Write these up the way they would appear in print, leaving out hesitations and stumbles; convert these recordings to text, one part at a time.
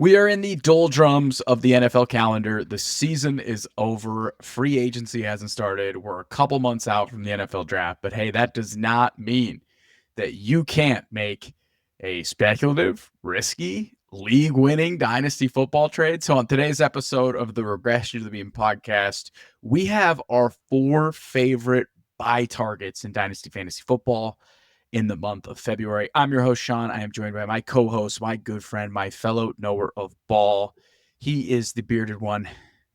We are in the doldrums of the NFL calendar. The season is over. Free agency hasn't started. We're a couple months out from the NFL draft. But hey, that does not mean that you can't make a speculative, risky, league winning dynasty football trade. So, on today's episode of the Regression to the Mean podcast, we have our 4 favorite buy targets in dynasty fantasy football in the month of February. I'm your host, Shaun. I am joined by my co-host, my good friend, my fellow knower of ball. He is the bearded one,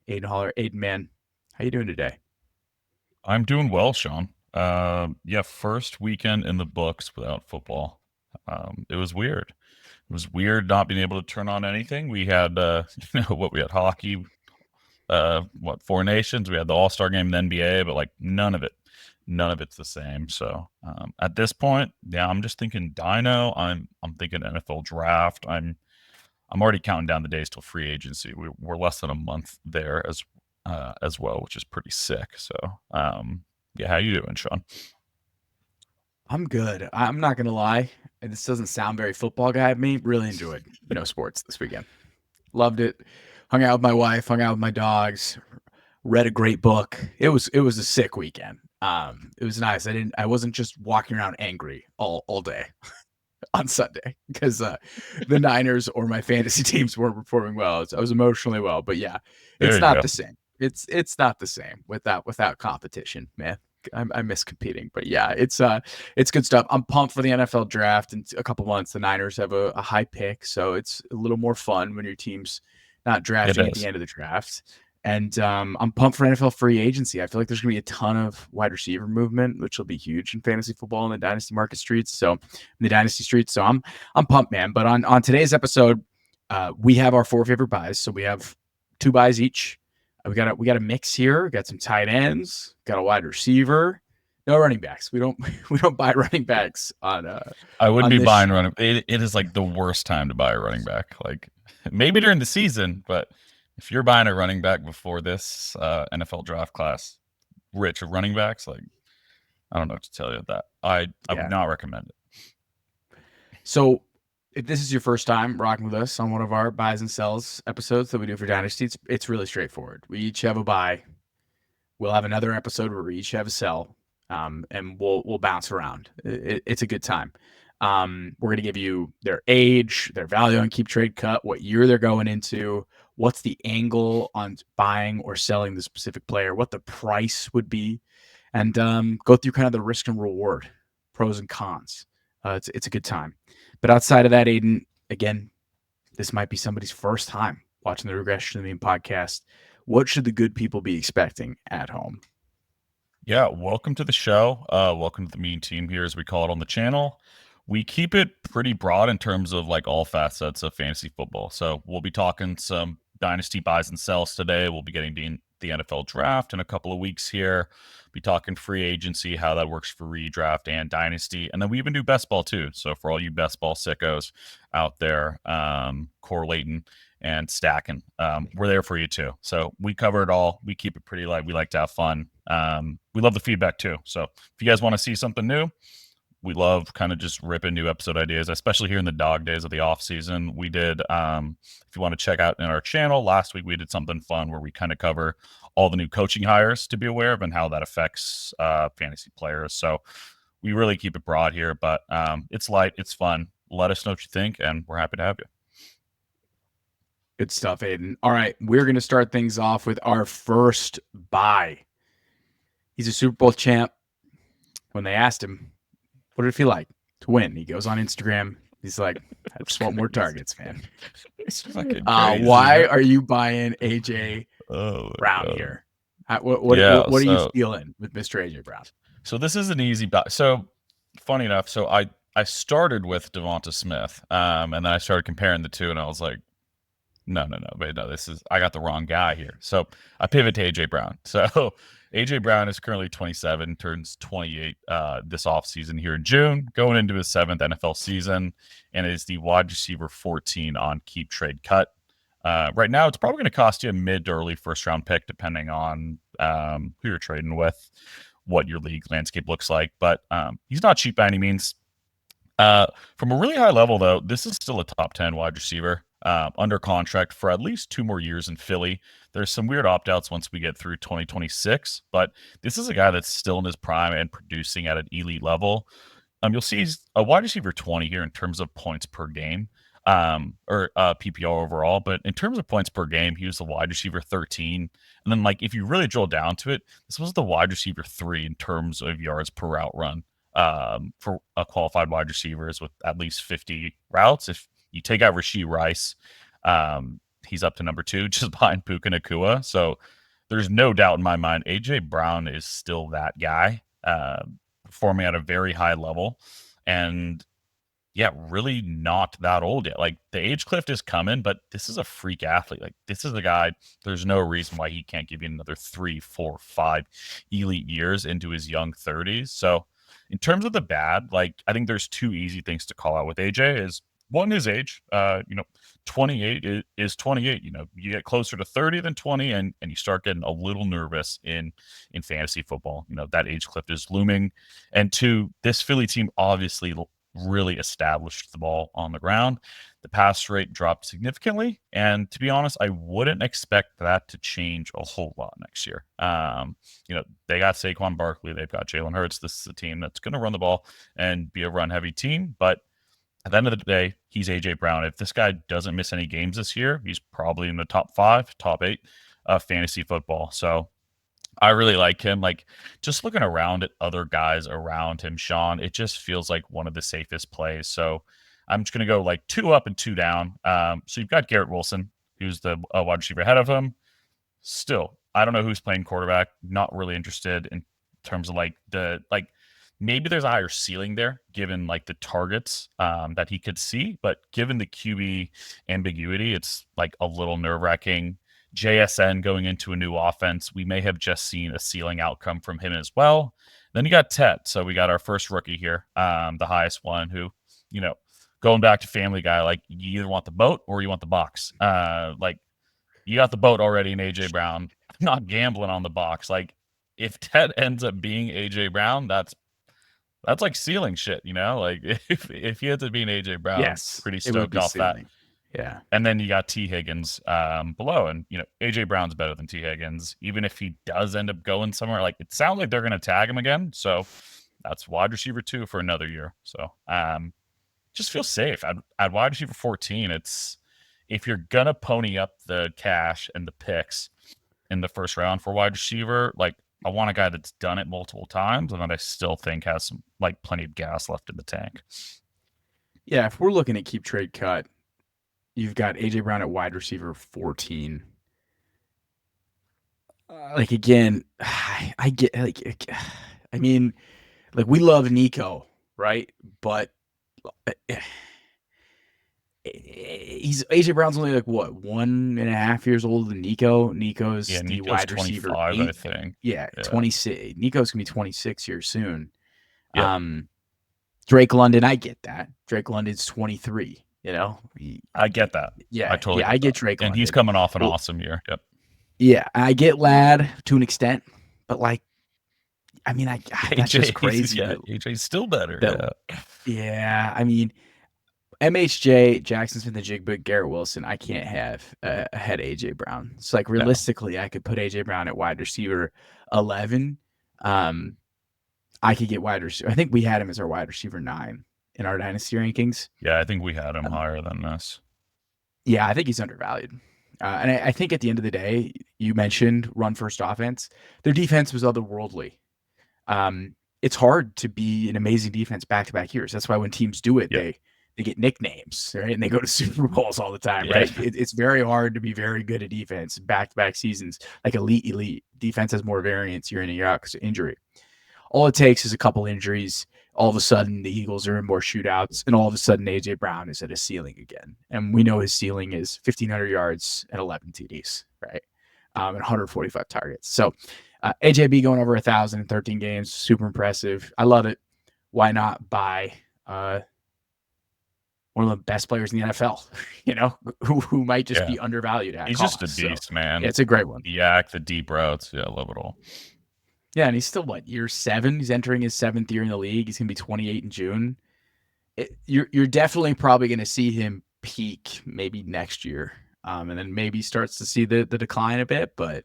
Aidan Holler. Aidan, man, how you doing today? I'm doing well, Shaun. First weekend in the books without football. It was weird. It was weird not being able to turn on anything. We had, we had hockey, 4 nations. We had the All-Star game in the NBA, but like none of it's the same. So at this point, yeah, I'm just thinking Dino. I'm thinking NFL draft. I'm already counting down the days till free agency. We're less than a month there as well, which is pretty sick. So how you doing, Shaun? I'm good. I'm not gonna lie. This doesn't sound very football guy of me. Really enjoyed no sports this weekend. Loved it. Hung out with my wife. Hung out with my dogs. Read a great book. It was a sick weekend. It was nice. I wasn't just walking around angry all day on Sunday because the Niners or my fantasy teams weren't performing well. I was emotionally well, but yeah, There it's you not go. the same. It's not the same without competition, man. I miss competing, but yeah, it's good stuff. I'm pumped for the NFL draft in a couple months. The Niners have a high pick, so it's a little more fun when your team's not It drafting at the is. end of the draft. And I'm pumped for NFL free agency. I feel like there's going to be a ton of wide receiver movement, which will be huge in fantasy football in the dynasty market streets. So in the dynasty streets. So I'm pumped, man. But on today's episode, we have our 4 favorite buys. So we have 2 buys each. We got a mix here. We got some tight ends. Got a wide receiver. No running backs. We don't buy running backs I wouldn't on be this buying show. running. It is like the worst time to buy a running back. Like maybe during the season, but if you're buying a running back before this NFL draft class, rich of running backs, like I don't know what to tell you that. I would Yeah. not recommend it. So if this is your first time rocking with us on one of our buys and sells episodes that we do for Dynasty, it's really straightforward. We each have a buy. We'll have another episode where we each have a sell, and we'll bounce around. It's a good time. We're going to give you their age, their value on keep trade cut, what year they're going into, what's the angle on buying or selling the specific player, what the price would be, and go through kind of the risk and reward, pros and cons. It's a good time. But outside of that, Aidan, again, this might be somebody's first time watching the Regression to the Mean podcast. What should the good people be expecting at home? Yeah, welcome to the show. Welcome to the Mean Team here, as we call it on the channel. We keep it pretty broad in terms of like all facets of fantasy football. So we'll be talking some dynasty buys and sells today. We'll be getting the NFL draft in a couple of weeks here. Be talking free agency, how that works for redraft and dynasty. And then we even do best ball too. So for all you best ball sickos out there, correlating and stacking, we're there for you too. So we cover it all. We keep it pretty light. We like to have fun. We love the feedback too. So if you guys want to see something new, we love kind of just ripping new episode ideas, especially here in the dog days of the off season. We did, if you want to check out in our channel, last week we did something fun where we kind of cover all the new coaching hires to be aware of and how that affects fantasy players. So we really keep it broad here, but it's light, it's fun. Let us know what you think, and we're happy to have you. Good stuff, Aidan. All right, we're going to start things off with our first buy. He's a Super Bowl champ. When they asked him, what did it feel like to win? He goes on Instagram. He's like, I just want more targets, man. It's fucking crazy. Why are you buying AJ Oh Brown God. here? What Yeah. are you feeling with Mr. AJ Brown? So this is an easy buy. So funny enough, so I started with Devonta Smith, and then I started comparing the two, and I was like, no, this is, I got the wrong guy here. So I pivot to AJ Brown. So AJ Brown is currently 27, turns 28 this offseason here in June, going into his 7th NFL season, and is the wide receiver 14 on keep trade cut. Right now, it's probably going to cost you a mid to early first round pick, depending on who you're trading with, what your league landscape looks like. But he's not cheap by any means. From a really high level, though, this is still a top 10 wide receiver. under contract for at least 2 more years in Philly. There's some weird opt outs once we get through 2026, but this is a guy that's still in his prime and producing at an elite level. You'll see he's a wide receiver 20 here in terms of points per game, or PPR overall. But in terms of points per game, he was the wide receiver 13. And then, like, if you really drill down to it, this was the wide receiver 3 in terms of yards per route run, for qualified wide receivers with at least 50 routes. If you take out Rashee Rice, he's up to number 2, just behind Puka Nacua. So there's no doubt in my mind, AJ Brown is still that guy. Performing at a very high level, and yeah, really not that old yet. Like, the age cliff is coming, but this is a freak athlete. Like, this is a guy, there's no reason why he can't give you another 3, 4, 5 elite years into his young 30s. So in terms of the bad, like, I think there's 2 easy things to call out with AJ. Is one, his age. 28 is 28. You get closer to 30 than 20, and you start getting a little nervous in fantasy football. That age cliff is looming. And 2, this Philly team obviously really established the ball on the ground. The pass rate dropped significantly, and to be honest, I wouldn't expect that to change a whole lot next year. They got Saquon Barkley, they've got Jalen Hurts. This is a team that's going to run the ball and be a run-heavy team, but at the end of the day, he's AJ Brown. If this guy doesn't miss any games this year, he's probably in the top 5, top 8 of fantasy football. So I really like him. Like, just looking around at other guys around him, Shaun, it just feels like one of the safest plays. So I'm just going to go like 2 up and 2 down. So you've got Garrett Wilson, who's the wide receiver ahead of him. Still, I don't know who's playing quarterback. Not really interested in terms of maybe there's a higher ceiling there given like the targets that he could see, but given the QB ambiguity, it's like a little nerve-wracking. JSN going into a new offense, we may have just seen a ceiling outcome from him as well. Then you got Ted. So we got our first rookie here, the highest one, who, going back to Family Guy, like, you either want the boat or you want the box. Like, you got the boat already in AJ Brown. I'm not gambling on the box. Like, if Ted ends up being AJ Brown, that's like ceiling shit, Like, if he ends up being AJ Brown, Yes, pretty it would stoked be off that. ceiling. Yeah. And then you got T. Higgins below, and AJ Brown's better than T. Higgins. Even if he does end up going somewhere, like, it sounds like they're going to tag him again. So that's wide receiver 2 for another year. So just feel safe at wide receiver 14. It's, if you're gonna pony up the cash and the picks in the first round for wide receiver, like, I want a guy that's done it multiple times and that I still think has some, like, plenty of gas left in the tank. Yeah, if we're looking at keep trade cut, you've got AJ Brown at wide receiver 14. Like, again, I get, like, I mean, like, we love Nico, right? But he's AJ Brown's only like what, 1.5 years older than Nico. Nico's the Nico's wide receiver 25, 8. I think. Yeah, 26. Nico's gonna be 26 here soon. Yep. Drake London, I get that. Drake London's 23. I get that. Yeah, I totally. I get Drake and London. he's coming off an awesome year. Yep. Yeah, I get Ladd to an extent, but, like, I mean, that's just crazy. AJ's still better. Yeah, I mean, MHJ, Jackson Smith-Njigba, Garrett Wilson, I can't have ahead of AJ Brown. It's like, realistically, I could put AJ Brown at wide receiver 11. I could get wide receiver. I think we had him as our wide receiver 9 in our Dynasty rankings. Yeah, I think we had him higher than this. Yeah, I think he's undervalued. And I think at the end of the day, you mentioned run first offense. Their defense was otherworldly. It's hard to be an amazing defense back-to-back years. That's why when teams do it, they get nicknames, right? And they go to Super Bowls all the time, right? It's very hard to be very good at defense back-to-back seasons, like elite. Defense has more variance year in and year out because of injury. All it takes is a couple injuries. All of a sudden, the Eagles are in more shootouts, and all of a sudden, AJ Brown is at a ceiling again. And we know his ceiling is 1,500 yards and 11 TDs, right? And 145 targets. So AJB going over 1,000 in 13 games, super impressive. I love it. Why not buy one of the best players in the NFL? Who might just be undervalued at He's cost. just a beast, man. Yeah, it's a great one. The deep routes. Yeah, I love it all. Yeah, and he's still, year 7? He's entering his 7th year in the league. He's going to be 28 in June. You're definitely probably going to see him peak maybe next year, and then maybe starts to see the decline a bit. But I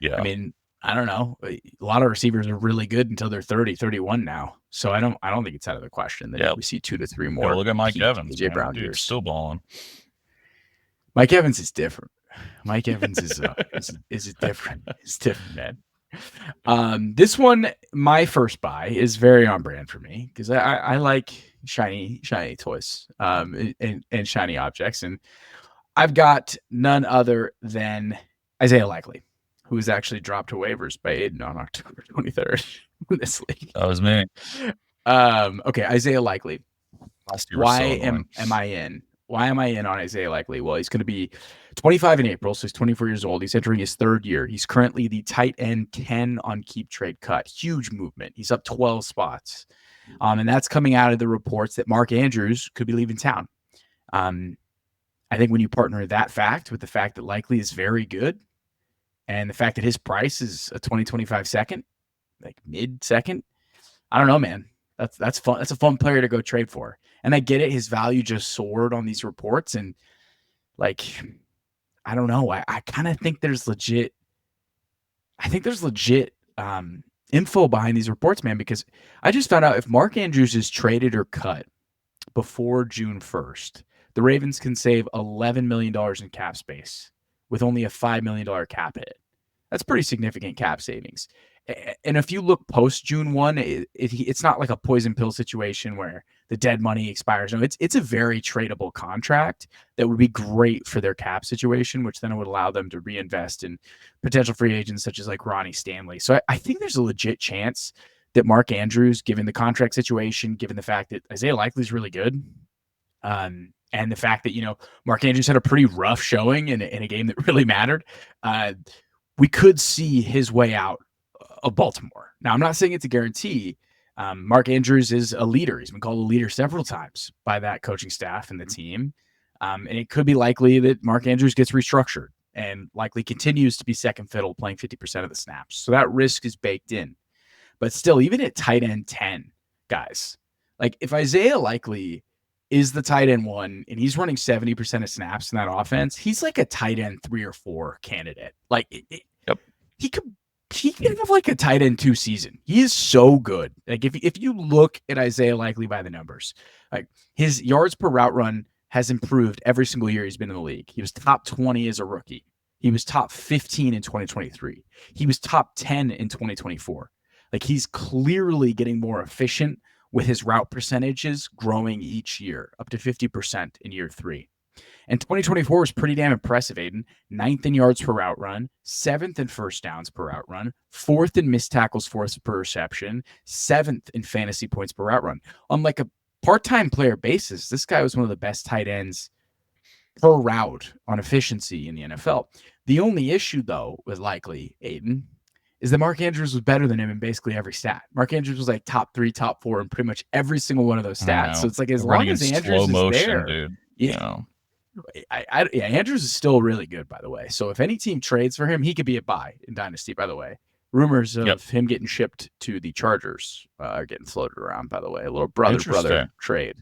Yeah. mean, I don't know. A lot of receivers are really good until they're 30, 31 now. So I don't think it's out of the question that Yeah. we see 2 to 3 Go more look at Mike peak Evans, AJ man. That Brown dude's years. still balling. Mike Evans is different. Mike Evans is different. It's different, man. This one, my first buy is very on brand for me because I like shiny toys, and shiny objects, and I've got none other than Isaiah Likely, who was actually dropped to waivers by Aiden on October 23rd in this league. That was me. Okay, Isaiah Likely. Last year was Why so annoying. am I in? Why am I in on Isaiah Likely? Well, he's going to be 25 in April, so he's 24 years old. He's entering his third year. He's currently the tight end 10 on Keep Trade Cut. Huge movement. He's up 12 spots. And that's coming out of the reports that Mark Andrews could be leaving town. I think when you partner that fact with the fact that Likely is very good and the fact that his price is a 2025 second, like mid second, I don't know, man. That's fun. That's a fun player to go trade for. And I get it. His value just soared on these reports. And like, I don't know. I kind of think there's legit. I think there's legit info behind these reports, man, because I just found out if Mark Andrews is traded or cut before June 1st, the Ravens can save $11 million in cap space with only a $5 million cap hit. That's pretty significant cap savings. And if you look post June 1, it's not like a poison pill situation where the dead money expires. No, it's a very tradable contract that would be great for their cap situation, which then would allow them to reinvest in potential free agents such as like Ronnie Stanley. So I think there's a legit chance that Mark Andrews, given the contract situation, given the fact that Isaiah Likely is really good, and the fact that Mark Andrews had a pretty rough showing in a game that really mattered, we could see his way out of Baltimore. Now, I'm not saying it's a guarantee. Mark Andrews is a leader. He's been called a leader several times by that coaching staff and the team. And it could be likely that Mark Andrews gets restructured and likely continues to be second fiddle, playing 50% of the snaps. So that risk is baked in. But still, even at tight end 10, guys, like if Isaiah Likely is the tight end 1 and he's running 70% of snaps in that offense, he's like a tight end 3 or 4 candidate. Like Yep. he could have like a tight end 2 season. He is so good. Like if you look at Isaiah Likely by the numbers, like his yards per route run has improved every single year he's been in the league. He was top 20 as a rookie. He was top 15 in 2023. He was top 10 in 2024. Like he's clearly getting more efficient with his route percentages growing each year, up to 50% in year 3. And 2024 was pretty damn impressive, Aiden. 9th in yards per route run, 7th in first downs per route run, 4th in missed tackles, 4th per reception, 7th in fantasy points per route run. On like a part-time player basis, this guy was one of the best tight ends per route on efficiency in the NFL. The only issue, though, with Likely, Aiden, is that Mark Andrews was better than him in basically every stat. Mark Andrews was like top 3, top 4 in pretty much every single one of those stats. So it's like as long as Andrews is there, dude. yeah. Andrews is still really good, by the way. So if any team trades for him, he could be a buy in Dynasty, by the way. Rumors of him getting shipped to the Chargers are getting floated around, by the way. A little brother trade.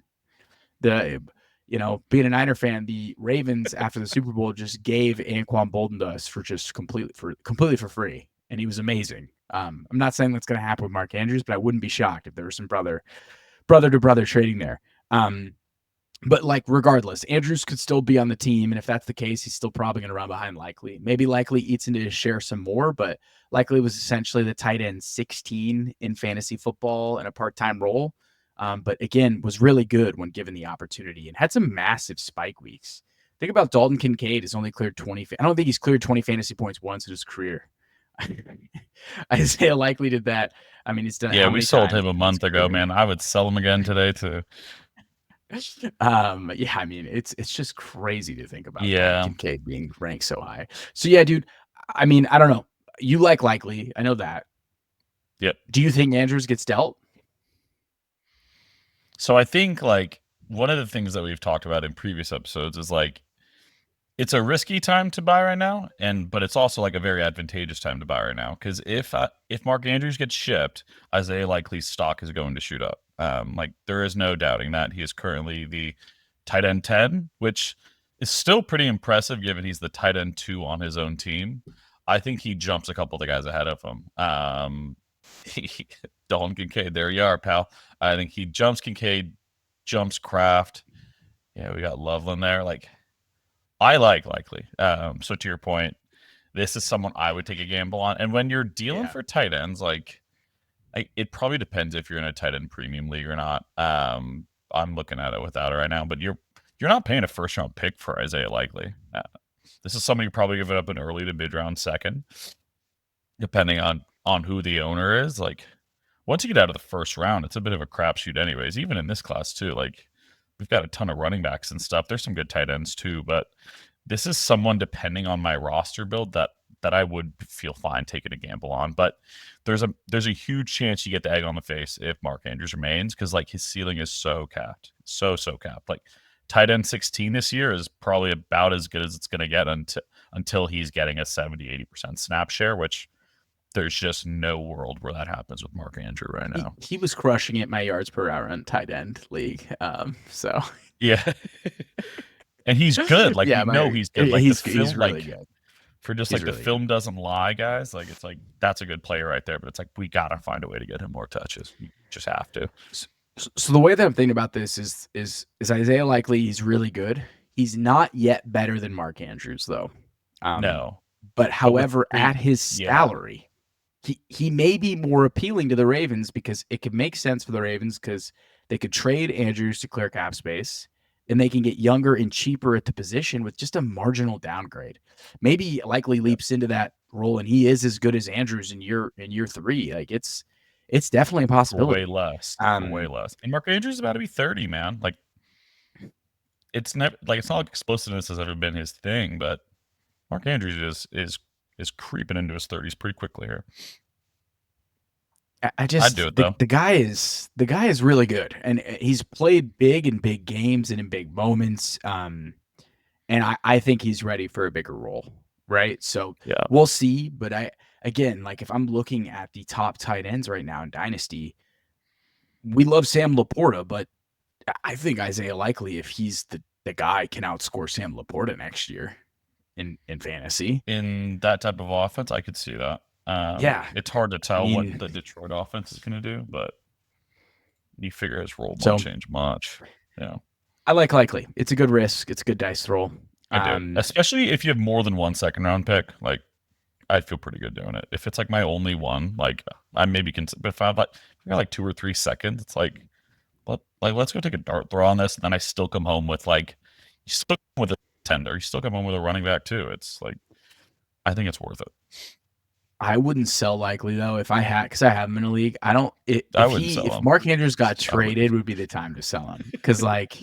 Being a Niner fan, the Ravens after the Super Bowl just gave Anquan Bolden to us for just completely for free. And he was amazing. I'm not saying that's going to happen with Mark Andrews, but I wouldn't be shocked if there was some brother to brother trading there. But like regardless, Andrews could still be on the team, and if that's the case, he's still probably going to run behind Likely. Maybe Likely eats into his share some more, but Likely was essentially the tight end 16 in fantasy football in a part-time role. But again, was really good when given the opportunity and had some massive spike weeks. Think about Dalton Kincaid has only cleared 20. I don't think he's cleared 20 fantasy points once in his career. Isaiah Likely did that. I mean, he's done. Yeah, we sold him a month ago, man. I would sell him again today too. I mean, it's just crazy to think about. Yeah, Kincaid being ranked so high. So yeah, dude. I mean, I don't know. You like Likely, I know that. Yep. Do you think Andrews gets dealt? So I think like one of the things that we've talked about in previous episodes is like it's a risky time to buy right now, but it's also like a very advantageous time to buy right now because if Mark Andrews gets shipped, Isaiah Likely's stock is going to shoot up. Like there is no doubting that he is currently the tight end 10, which is still pretty impressive given he's the tight end 2 on his own team. I think he jumps a couple of the guys ahead of him. Dalton Kincaid, there you are, pal. I think he jumps Kincaid, jumps Kraft. Yeah, we got Loveland there. Like, I like Likely. So to your point, this is someone I would take a gamble on. And when you're dealing for tight ends, like, it probably depends if you're in a tight end premium league or not. I'm looking at it without it right now, but you're not paying a first round pick for Isaiah Likely. This is somebody you probably give it up an early to mid round second, depending on who the owner is. Like, once you get out of the first round, it's a bit of a crapshoot, anyways. Even in this class too, like, we've got a ton of running backs and stuff. There's some good tight ends too, but this is someone, depending on my roster build, that I would feel fine taking a gamble on. But there's a huge chance you get the egg on the face if Mark Andrews remains, because like his ceiling is so capped, so capped. Like, tight end 16 this year is probably about as good as it's going to get until he's getting a 70-80% snap share, which there's just no world where that happens with Mark Andrew right now. He was crushing it my yards per hour in tight end league. So yeah. And he's good. Like, yeah, he's good. Like, he's film, really like, good. for just He's like really the film doesn't lie, guys. Like, it's like, that's a good player right there. But it's like, we gotta find a way to get him more touches. You just have to. So the way that I'm thinking about this is Isaiah Likely. He's really good. He's not yet better than Mark Andrews though. No, but however, at his yeah. salary, he may be more appealing to the Ravens because it could make sense for the Ravens because they could trade Andrews to clear cap space and they can get younger and cheaper at the position with just a marginal downgrade. Maybe Likely leaps into that role and he is as good as Andrews in year 3. Like, it's definitely a possibility. Way less. Way less. And Mark Andrews is about to be 30, man. Like, it's never, like, it's not like explosiveness has ever been his thing, but Mark Andrews is creeping into his 30s pretty quickly here. I just, I'd do it, though. the guy is really good, and he's played big in big games and in big moments. And I think he's ready for a bigger role, right? So Yeah. we'll see. But again, like, if I'm looking at the top tight ends right now in Dynasty, we love Sam Laporta, but I think Isaiah Likely, if he's the guy, can outscore Sam Laporta next year in fantasy. In that type of offense, I could see that. Yeah, It's hard to tell I mean, what the Detroit offense is going to do, but you figure his role so won't change much. Yeah, I like Likely. It's a good risk. It's a good dice roll. I do. Especially if you have more than one second round pick. Like, I'd feel pretty good doing it. If it's like my only one, like, I maybe can. But if I have, like, if I got like 2 or 3 seconds, it's like, let's go take a dart throw on this, and then I still come home with, like, you still come with a tender, you still come home with a running back too. It's like, I think it's worth it. I wouldn't sell Likely though if I had, because I have him in a league. I don't. If Mark Andrews got traded, would be the time to sell him, because like,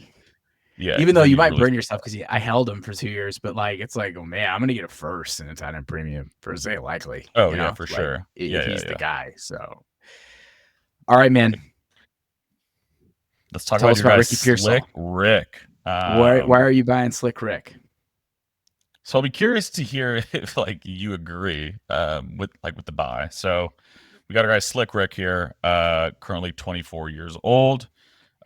yeah, even though you might burn yourself because I held him for 2 years, but like, it's like, oh man, I'm gonna get a first in a tight end premium for Isaiah Likely. Oh yeah, for sure. If he's the guy. So, all right, man. Let's talk about your guy, Ricky Pearsall. Slick Rick. Why are you buying Slick Rick? So I'll be curious to hear if, like, you agree with the buy. So we got our guy Slick Rick here, currently 24 years old,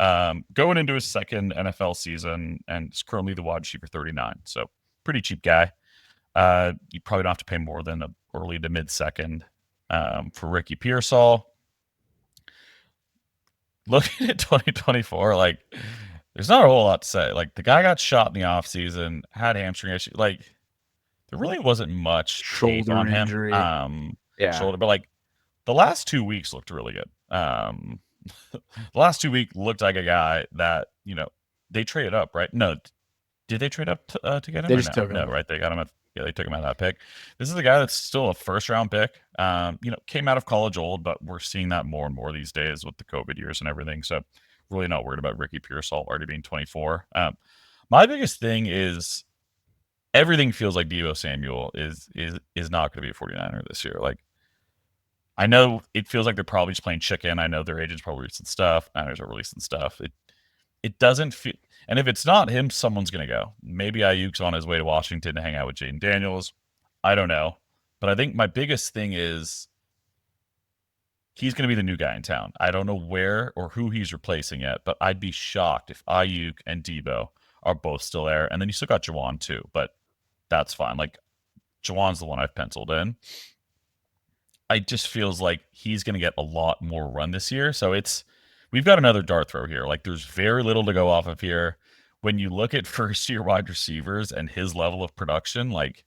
going into his second NFL season, and is currently the wide receiver 39. So pretty cheap guy. You probably don't have to pay more than an early to mid second for Ricky Pearsall. Looking at 2024, like, there's not a whole lot to say. Like, the guy got shot in the offseason, had hamstring issues. Like, there really wasn't much shoulder on injury. Him. Shoulder, but like, the last 2 weeks looked really good. The last 2 weeks looked like a guy that, they traded up, right? No, did they trade up to get him? They just took him. No, right? They got him they took him out of that pick. This is a guy that's still a first round pick. Came out of college old, but we're seeing that more and more these days with the COVID years and everything. So really not worried about Ricky Pearsall already being 24. My biggest thing is everything feels like Deebo Samuel is not going to be a 49er this year. Like, I know it feels like they're probably just playing chicken. I know their agents probably releasing stuff. Niners are releasing stuff. It doesn't feel. And if it's not him, someone's going to go. Maybe Ayuk's on his way to Washington to hang out with Jaden Daniels. I don't know. But I think my biggest thing is he's going to be the new guy in town. I don't know where or who he's replacing yet, but I'd be shocked if Ayuk and Deebo are both still there. And then you still got Juwan too, but that's fine. Like Juwan's the one I've penciled in. I just feels like he's going to get a lot more run this year. So we've got another dart throw here. Like there's very little to go off of here. When you look at first year wide receivers and his level of production, like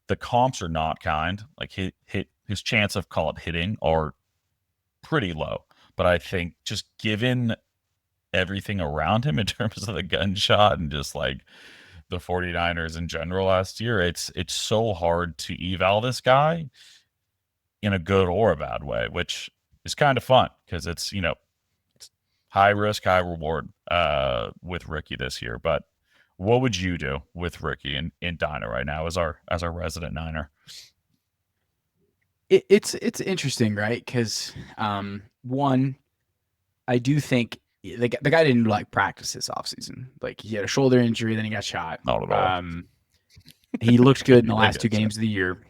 the comps are not kind. Like his chance of call it hitting are pretty low. But I think just given everything around him in terms of the gunshot and just like the 49ers in general last year, it's so hard to eval this guy in a good or a bad way, which is kind of fun because it's high risk, high reward with Ricky this year. But what would you do with Ricky in Dino right now as our resident Niner? It's interesting, right? Because one, I do think the guy didn't like practice this offseason. Like he had a shoulder injury, then he got shot. Not at all. He looked good in the He last did two get shot. games of the year.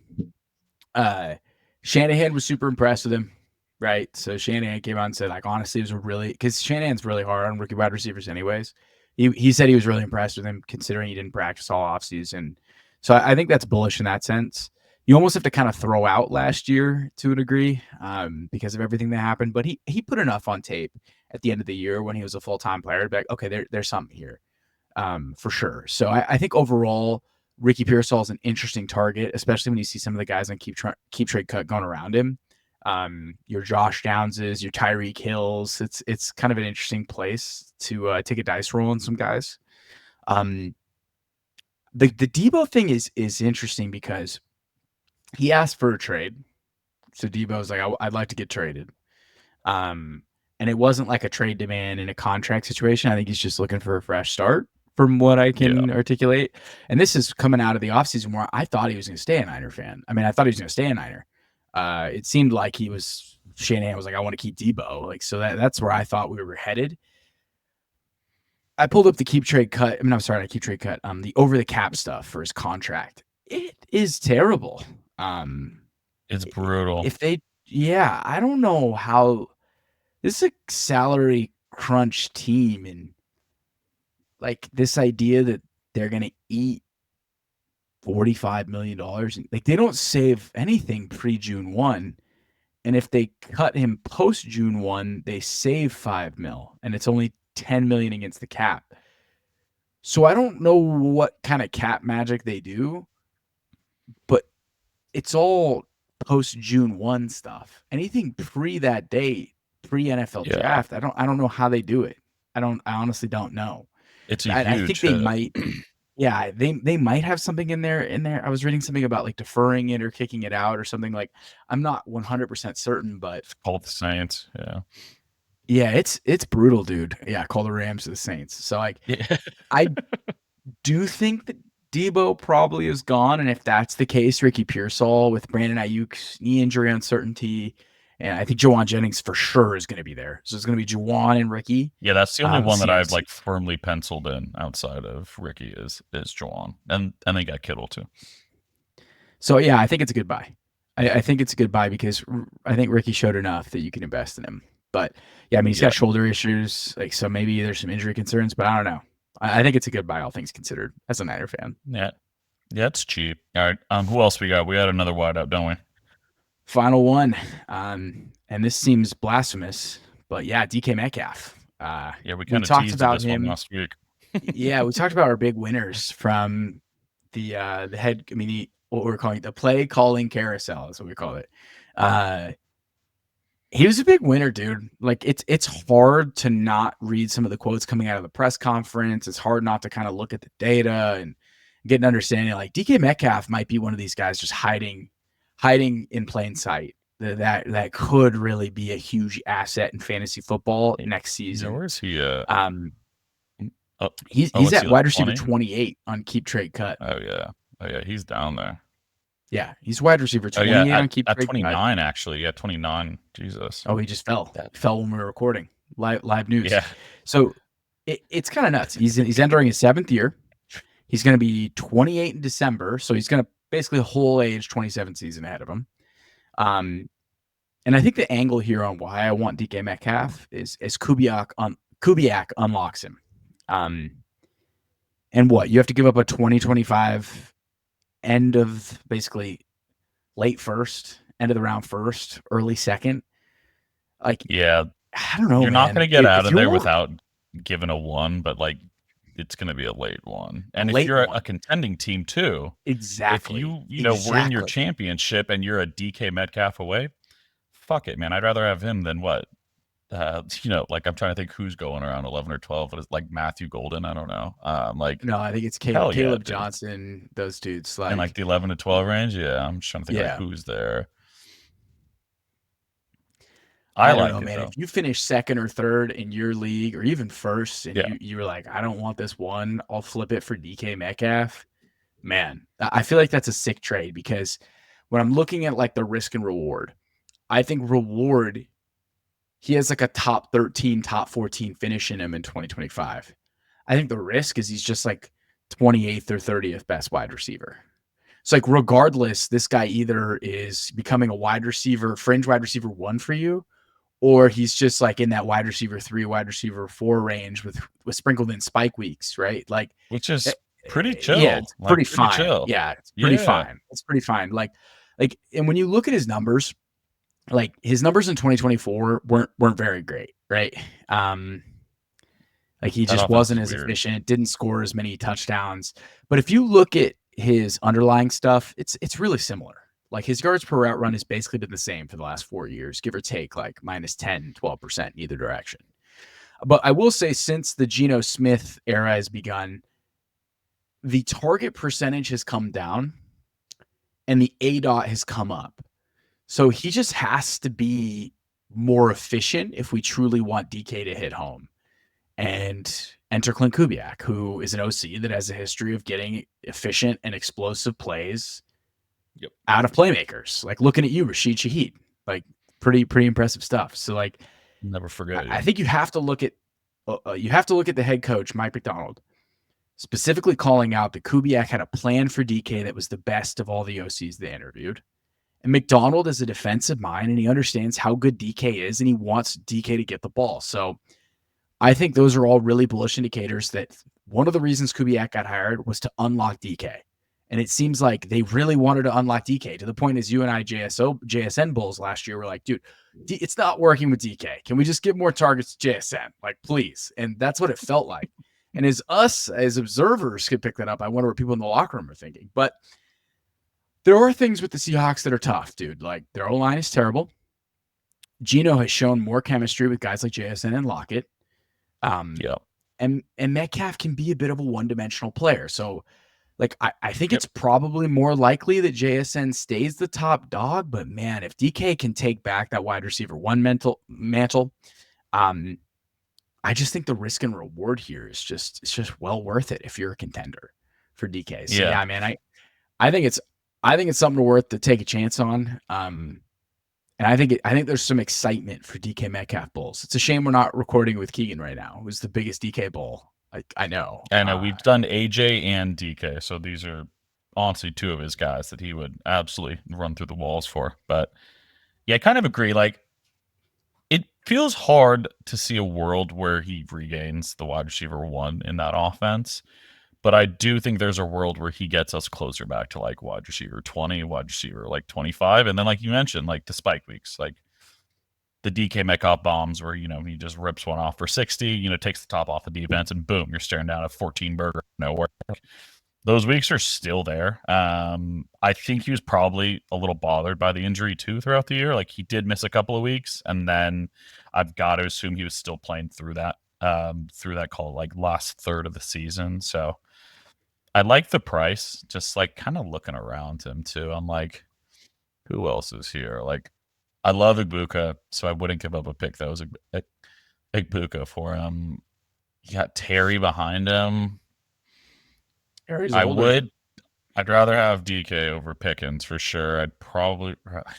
Shanahan was super impressed with him, right? So Shanahan came out and said, like, honestly, it was because Shanahan's really hard on rookie wide receivers, anyways. He said he was really impressed with him, considering he didn't practice all offseason. So I think that's bullish in that sense. You almost have to kind of throw out last year to a degree because of everything that happened. But he put enough on tape at the end of the year when he was a full-time player to be like, okay, there's something here for sure. So I think overall, Ricky Pearsall is an interesting target, especially when you see some of the guys on keep trade cut going around him. Your Josh Downses, your Tyreek Hills. It's kind of an interesting place to take a dice roll on some guys. The Debo thing is interesting because he asked for a trade. So Debo's like, I'd like to get traded. And it wasn't like a trade demand in a contract situation. I think he's just looking for a fresh start from what I Yeah. can articulate. And this is coming out of the offseason where I thought he was going to stay a Niner fan. I mean, I thought he was going to stay a Niner. It seemed like Shanahan was like, I want to keep Debo. Like, so that's where I thought we were headed. I pulled up the keep trade cut. I mean, I'm sorry, not keep trade cut. The over the cap stuff for his contract. It is terrible. It's brutal. I don't know how this is a salary crunch team, and like this idea that they're gonna eat $45 million, like they don't save anything pre-June 1. And if they cut him post June 1, they save 5 mil, and it's only 10 million against the cap. So I don't know what kind of cap magic they do, but it's all post June 1 stuff. Anything pre that date, pre NFL Yeah. draft, I don't know how they do it. I honestly don't know. It's a I think huge they hit. might. Yeah, they might have something in there. I was reading something about like deferring it or kicking it out or something. Like I'm not 100% certain, but Call it the Saints. Yeah. yeah, it's brutal, dude. Yeah, call the Rams to the Saints. So like Yeah. I do think that Debo probably is gone, and if that's the case, Ricky Pearsall with Brandon Ayuk's knee injury uncertainty, and I think Jawan Jennings for sure is going to be there. So it's going to be Jawan and Ricky. Yeah, that's the only one that I've CMC. like firmly penciled in outside of Ricky is Juwan. And they got Kittle too. So yeah, I think it's a good buy. I think it's a good buy because I think Ricky showed enough that you can invest in him. But yeah, I mean he's Yeah. got shoulder issues, like so maybe there's some injury concerns, but I don't know. I think it's a good buy, all things considered, as a Niner fan. Yeah. Yeah, it's cheap. All right. Who else we got? We had another wideout, don't we? Final one, and this seems blasphemous, but yeah, DK Metcalf. Yeah, we We kind of talked teased about this one him. last week. Yeah, we talked about our big winners from the head. I mean, what we're calling the play calling carousel is what we call it. He was a big winner, dude. Like it's hard to not read some of the quotes coming out of the press conference. It's hard not to kind of look at the data and get an understanding. Like DK Metcalf might be one of these guys just hiding in plain sight. That could really be a huge asset in fantasy football next season. Yeah, where is he? He's is at he wide like receiver 20? 28 on keep trade cut. Oh yeah. Oh yeah, he's down there. Yeah, he's wide receiver Oh 28 yeah, on keep at trade 29 cut. actually. Yeah, 29. Jesus. Oh, he just fell. He fell when we were recording live news. Yeah. So it's kind of nuts. He's entering his 7th year. He's going to be 28 in December, so he's going to basically whole age 27 season ahead of him. And I think the angle here on why I want DK Metcalf is Kubiak unlocks him. And what? You have to give up a 2025 end of basically late first, end of the round first, early second. Like, Yeah, I don't know, you're not going man. to get out If of there you're without giving a one, but like it's going to be a late one. a And if late you're a one, contending team too, if exactly, you were in your exactly. championship and you're a DK Metcalf away, fuck it, man. I'd rather have him than what? Like I'm trying to think who's going around 11 or 12, but it's like Matthew Golden. I don't know. Like, No, I think it's hell yeah, Caleb dude. Johnson. Those dudes, In like like, the 11 to 12 range. Yeah, I'm just trying to think like yeah. who's there. I I don't like know, it man. though. If you finish second or third in your league, or even first, and Yeah, you were like, I don't want this one, I'll flip it for DK Metcalf. Man, I feel like that's a sick trade because when I'm looking at like the risk and reward, I think reward he has like a top 13, top 14 finish in him in 2025. I think the risk is he's just like 28th or 30th best wide receiver. So like regardless, this guy either is becoming a wide receiver, fringe wide receiver one for you, or he's just like in that wide receiver 3, wide receiver 4 range with sprinkled in spike weeks, right? Like, which eh, is pretty yeah, chill. it's Like pretty pretty fine. chill. Yeah, it's pretty Yeah, fine. It's pretty fine. Like, and when you look at his numbers, like his numbers in 2024 weren't very great, right? Um, like he that just offense wasn't is as weird. efficient, didn't score as many touchdowns. But if you look at his underlying stuff, it's really similar. Like his yards per route run has basically been the same for the last 4 years, give or take like minus 10, 12% in either direction. But I will say since the Geno Smith era has begun, the target percentage has come down and the A dot has come up. So he just has to be more efficient if we truly want DK to hit home. And enter Clint Kubiak, who is an OC that has a history of getting efficient and explosive plays Yep. out of playmakers. Like looking at you, Rashid Shaheed, like pretty impressive stuff. So like, Never forget I you. think you have to look at the head coach Mike Macdonald specifically calling out that Kubiak had a plan for DK that was the best of all the OCs they interviewed. And McDonald is a defensive mind and he understands how good DK is and he wants DK to get the ball. So I think those are all really bullish indicators that one of the reasons Kubiak got hired was to unlock DK. And it seems like they really wanted to unlock DK to the point as you and I JSN Bulls last year were like, dude, it's not working with DK. Can we just give more targets to JSN? Like, please. And that's what it felt like. And as us as observers could pick that up, I wonder what people in the locker room are thinking. But there are things with the Seahawks that are tough, dude. Like their O-line is terrible. Geno has shown more chemistry with guys like JSN and Lockett. Yeah. And Metcalf can be a bit of a one-dimensional player. So like I think Yep. it's probably more likely that JSN stays the top dog, but man, if DK can take back that wide receiver one mantle, I just think the risk and reward here is just well worth it if you're a contender for DK. So Yeah. yeah, man, I think it's something worth to take a chance on. And I think there's some excitement for DK Metcalf Bulls. It's a shame we're not recording with Keegan right now, who's the biggest DK Bull I know. And we've done AJ and DK, so these are honestly two of his guys that he would absolutely run through the walls for. But yeah, I kind of agree. Like, it feels hard to see a world where he regains the wide receiver one in that offense. But I do think there's a world where he gets us closer back to like wide receiver 20, wide receiver like 25. And then, like you mentioned, like the spike weeks, like the DK Metcalf bombs where, he just rips one off for 60, takes the top off the defense and boom, you're staring down a 14 burger nowhere. Those weeks are still there. I think he was probably a little bothered by the injury too throughout the year. Like he did miss a couple of weeks, and then I've got to assume he was still playing through that call like last third of the season. So I like the price. Just like kind of looking around him too. I'm like, who else is here? Like I love Ibuka, so I wouldn't give up a pick that was Ibuka for him. You got Terry behind him. Harry's I older. would. I'd rather have DK over Pickens for sure. I'd probably,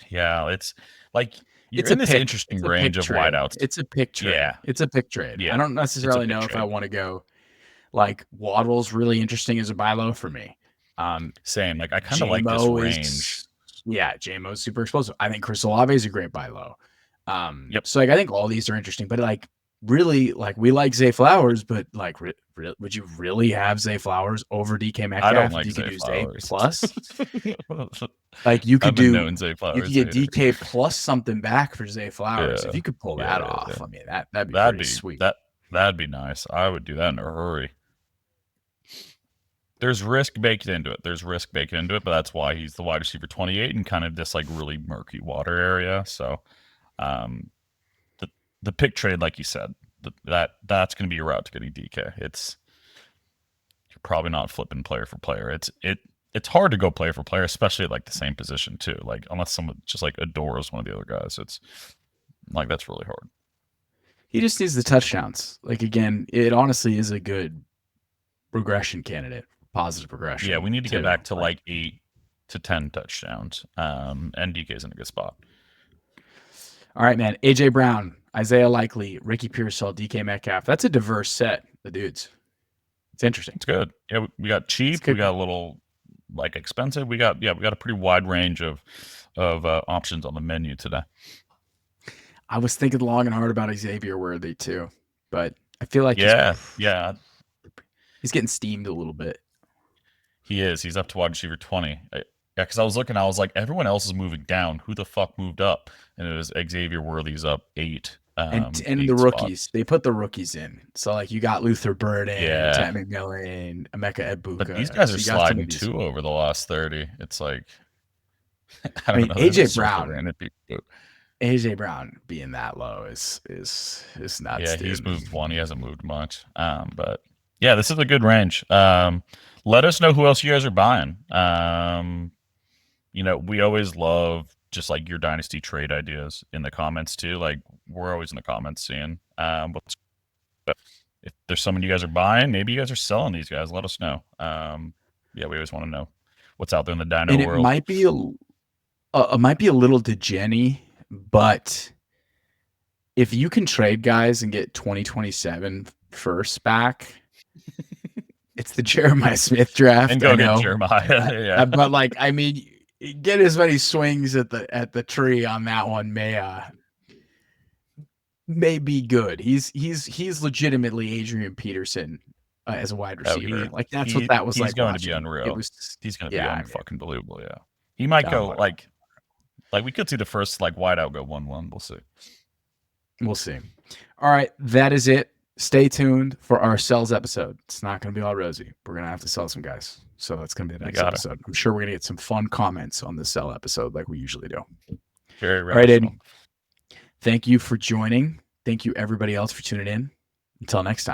yeah. It's like you're It's a in this pick. interesting It's a pick range of trade. wideouts. It's a pick trade. Yeah, It's a pick trade. I yeah. don't It's a necessarily pick know if I trade. want to go like Waddle's really interesting as a buy low for me. Same. Like I kind of like this JMO range. is JMO's super explosive. I think Chris Olave is a great buy low. Yep. So like I think all these are interesting, but like really like we like Zay Flowers, but like would you really have Zay Flowers over DK Metcalf? I don't like you could Zay do Flowers. Zay plus. Like you could I've been do, known Zay you Flowers could get hater. DK plus something back for Zay Flowers. Yeah, If you could pull that off, I mean that'd be that'd pretty be sweet. that'd be nice. I would do that in a hurry. There's risk baked into it. But that's why he's the wide receiver 28 in kind of this like really murky water area. So, the pick trade, like you said, that's going to be your route to getting DK. You're probably not flipping player for player. It's hard to go player for player, especially at like the same position too. Like unless someone just like adores one of the other guys, it's like that's really hard. He just needs the touchdowns. Like again, it honestly is a good regression candidate, positive progression. Yeah, we need to get back to like 8 to 10 touchdowns. And DK's in a good spot. All right, man. AJ Brown, Isaiah Likely, Ricky Pearsall, DK Metcalf. That's a diverse set of dudes. It's interesting. It's good. Yeah, we got cheap. We got a little like expensive. We got a pretty wide range of options on the menu today. I was thinking long and hard about Xavier Worthy too, but I feel like he's getting steamed a little bit. He is. He's up to wide receiver 20. Yeah, because I was looking, I was like, everyone else is moving down. Who the fuck moved up? And it was Xavier Worthy's up 8. And the rookies, spots. They put the rookies in. So like you got Luther Burden, Ted McMillan, Emeka Egbuka. But these guys are sliding too over the last 30. It's like I mean, AJ Brown. AJ Brown being that low is nuts. Yeah, he's moved one. He hasn't moved much. But yeah, this is a good range. Let us know who else you guys are buying. We always love just like your dynasty trade ideas in the comments too. Like we're always in the comments seeing if there's someone you guys are buying, maybe you guys are selling these guys. Let us know. We always want to know what's out there in the dyno and world. It might be a little degenny, but if you can trade guys and get 2027 first back, it's the Jeremiah Smith draft. And go get Jeremiah. Yeah. But like, I mean, get as many swings at the tree on that one may be good. He's legitimately Adrian Peterson as a wide receiver. Like that's what that was he's like. He's going watching. to be unreal. He's going to be unfucking believable. Yeah. He might go like we could see the first like wideout go 1-1. We'll see. All right, that is it. Stay tuned for our sells episode. It's not going to be all rosy. We're going to have to sell some guys. So that's going to be the next episode. I'm sure we're going to get some fun comments on the sell episode like we usually do. Very rational. All right, Aidan. Thank you for joining. Thank you, everybody else, for tuning in. Until next time.